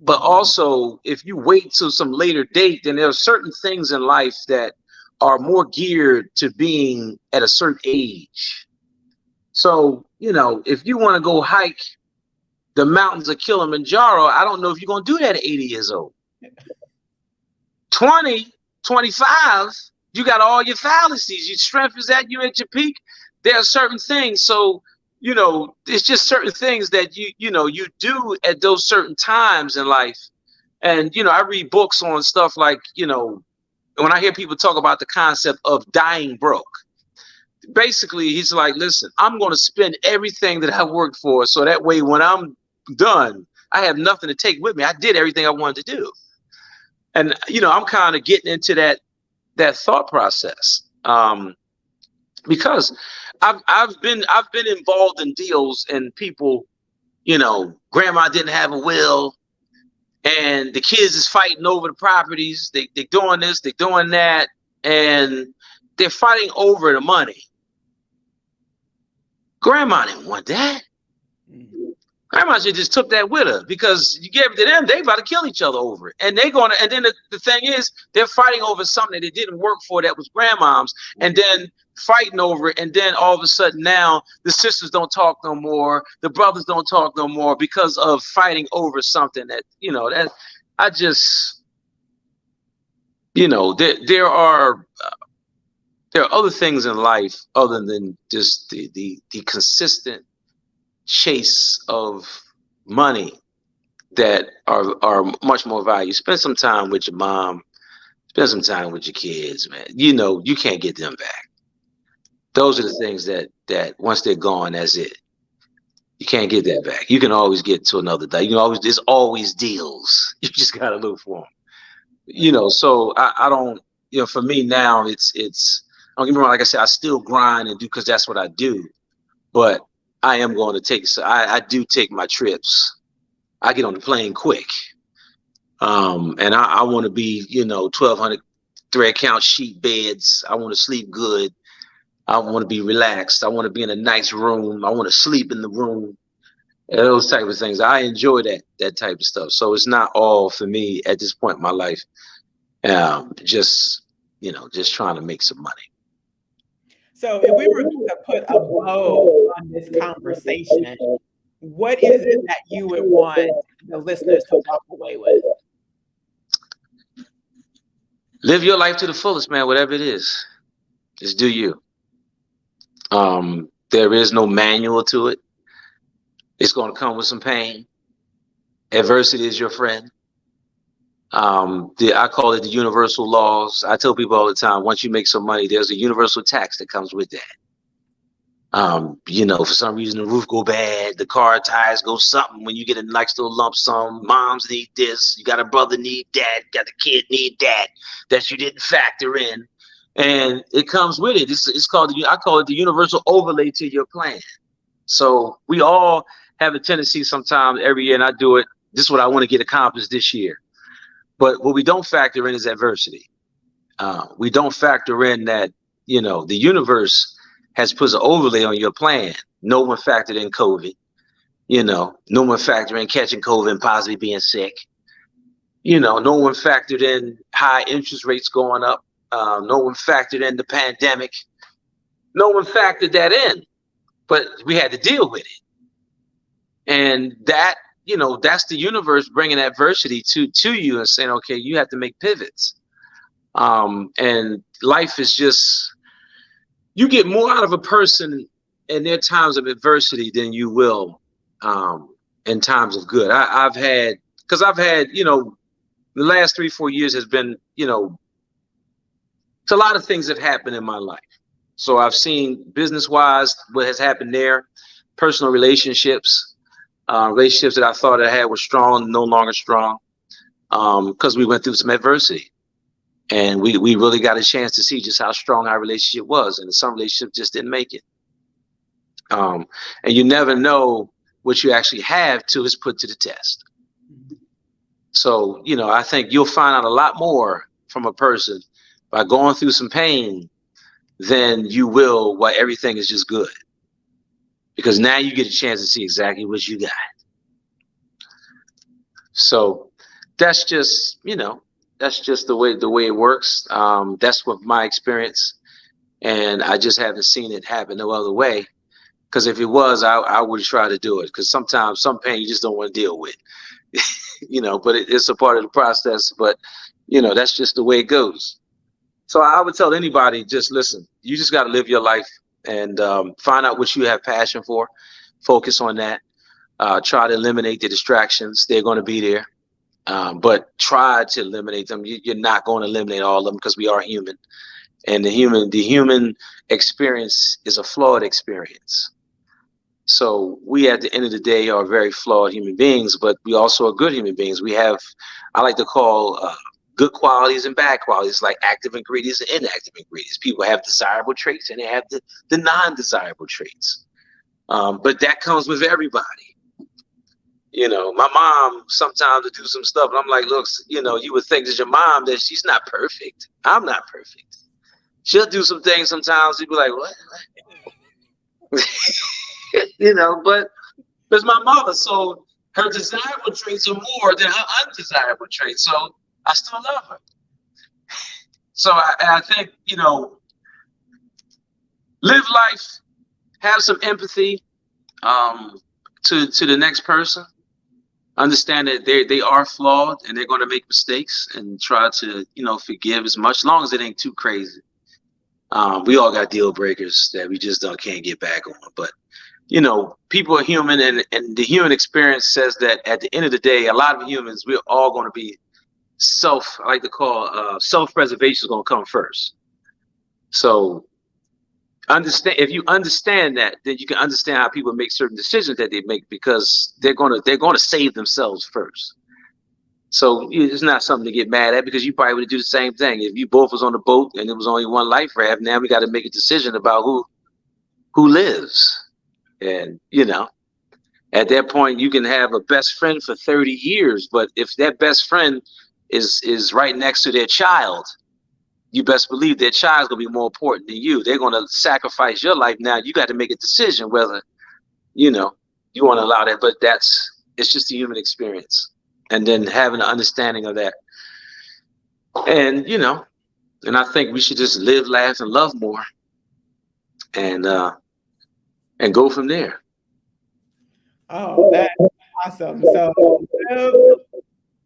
Speaker 2: but also if you wait till some later date, then there are certain things in life that are more geared to being at a certain age. So, if you want to go hike the mountains of Kilimanjaro, I don't know if you're going to do that at 80 years old. 20, 25, you got all your fallacies. Your strength is at you at your peak. There are certain things. So, it's just certain things that you do at those certain times in life. And, I read books on stuff like, when I hear people talk about the concept of dying broke, basically he's like, listen, I'm going to spend everything that I worked for. So that way, when I'm done, I have nothing to take with me. I did everything I wanted to do. And, I'm kind of getting into that thought process, because I've been involved in deals and people, grandma didn't have a will and the kids is fighting over the properties. They're doing this, they're doing that, and they're fighting over the money. Grandma didn't want that. Grandma should just took that with her, because you gave it to them, they about to kill each other over it. And then the thing is, they're fighting over something they didn't work for that was grandmom's, and then fighting over it, and then all of a sudden now the sisters don't talk no more, the brothers don't talk no more because of fighting over something that, that I just, there are other things in life other than just the consistent chase of money that are much more valuable. Spend some time with your mom, spend some time with your kids, man. You can't get them back. Those are the things that once they're gone, that's it. You can't get that back. You can always get to another day. There's always deals. You just gotta look for them. So I don't, for me now, it's don't get me wrong, like I said, I still grind and do, because that's what I do. But I am going to take, I do take my trips. I get on the plane quick. And I want to be, 1,200 thread count sheet beds. I want to sleep good. I want to be relaxed. I want to be in a nice room. I want to sleep in the room. And those type of things. I enjoy that type of stuff. So it's not all for me at this point in my life. Just trying to make some money.
Speaker 1: So if we were to put a bow on this conversation, what is it that you would want the listeners to walk away with?
Speaker 2: Live your life to the fullest, man, whatever it is. Just do you. There is no manual to it. It's going to come with some pain. Adversity is your friend. I call it the universal laws. I tell people all the time, once you make some money, there's a universal tax that comes with that. For some reason the roof go bad, the car tires go something, when you get a nice little lump sum, moms need this, you got a brother need that, got the kid need that you didn't factor in. And it comes with it. It's called, I call it the universal overlay to your plan. So we all have a tendency sometimes every year, and I do it, this is what I want to get accomplished this year. But what we don't factor in is adversity. We don't factor in that, the universe has put an overlay on your plan. No one factored in COVID. No one factored in catching COVID and possibly being sick. No one factored in high interest rates going up. No one factored in the pandemic. No one factored that in, but we had to deal with it. And that, that's the universe bringing adversity to you and saying, okay, you have to make pivots. And life is just, you get more out of a person in their times of adversity than you will in times of good. I've had, the last 3-4 years has been, it's a lot of things have happened in my life. So I've seen business-wise what has happened there, personal relationships that I thought I had were strong, no longer strong, because we went through some adversity. And we really got a chance to see just how strong our relationship was. And some relationships just didn't make it. And you never know what you actually have till it's put to the test. So, I think you'll find out a lot more from a person by going through some pain than you will while everything is just good. Because now you get a chance to see exactly what you got. So that's just, that's just the way it works. That's what my experience, and I just haven't seen it happen no other way. Because if it was, I would try to do it. Because sometimes some pain you just don't want to deal with, but it's a part of the process. But that's just the way it goes. So I would tell anybody, just listen. You just got to live your life and find out what you have passion for. Focus on that. Try to eliminate the distractions. They're going to be there. But try to eliminate them. You're not going to eliminate all of them because we are human. And the human experience is a flawed experience. So we, at the end of the day, are very flawed human beings, but we also are good human beings. We have, I like to call good qualities and bad qualities, like active ingredients and inactive ingredients. People have desirable traits and they have the non-desirable traits. But that comes with everybody. My mom sometimes would do some stuff, and I'm like, look, you would think that your mom, that she's not perfect. I'm not perfect. She'll do some things sometimes. You'd be like, what? But it's my mother, so her desirable traits are more than her undesirable traits. So I still love her. So I think, live life, have some empathy to the next person. Understand that they are flawed and they're going to make mistakes, and try to, forgive as much, as long as it ain't too crazy. We all got deal breakers that we just can't get back on. But, people are human, and the human experience says that at the end of the day, a lot of humans, we're all going to be I like to call self-preservation is going to come first. So if you understand that, then you can understand how people make certain decisions that they make, because they're going to save themselves first. So it's not something to get mad at, because you probably would do the same thing if you both was on the boat and there was only one life raft. Now we got to make a decision about who lives. And at that point, you can have a best friend for 30 years, but if that best friend is right next to their child, you best believe their child's gonna be more important than you. They're gonna sacrifice your life. Now you got to make a decision whether you want to allow that. But it's just a human experience, and then having an understanding of that. And and I think we should just live, laugh, and love more, and go from there.
Speaker 1: Oh, that's awesome. So live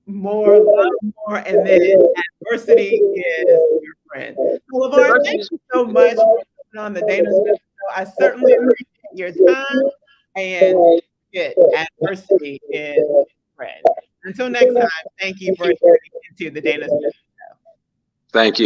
Speaker 1: more, love more, and then adversity is your friend. So, Levar, thank you so much for coming on the Dana Smith Show. I certainly appreciate your time, and adversity is your friend. Until next time, thank you for tuning into the Dana Smith Show.
Speaker 2: Thank you.